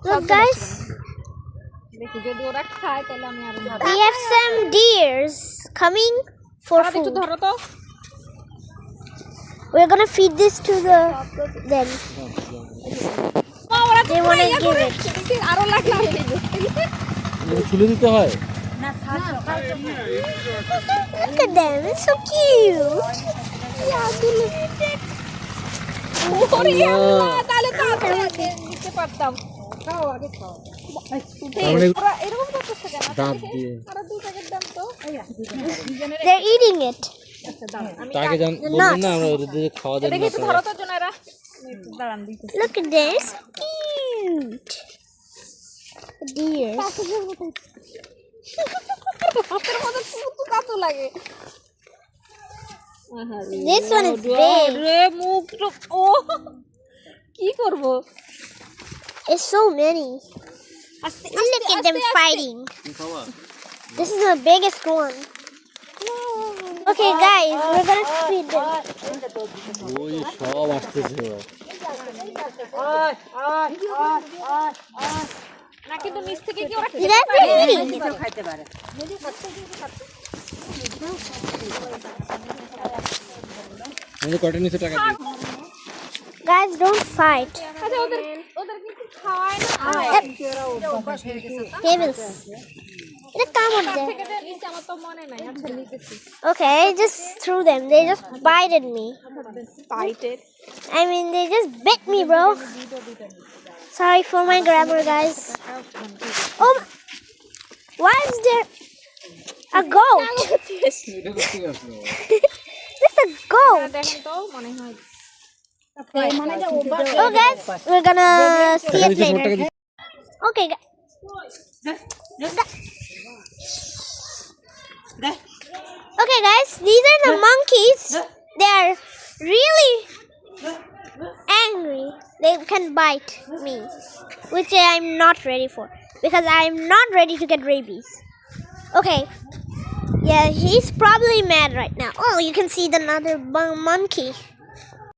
Look, guys. We have some deers coming for food. We're gonna feed this to them. They wanna give it. Look at them, it's so cute. They're eating it. Look at this, cute deer. This one is big. It's so many. Look at them fighting. This is the biggest one. Okay, guys, we're gonna feed them. Guys, don't fight. Tables. Okay, just threw them. They just bited me. I mean, they just bit me, bro. Sorry for my grammar, guys. Oh, why is there a goat? There's a goat. Oh, guys, we're gonna see it later. Okay, guys. Okay, guys, these are the monkeys. They are really angry. They can bite me, which I'm not ready for because I'm not ready to get rabies. Okay, yeah, he's probably mad right now. Oh, you can see another monkey.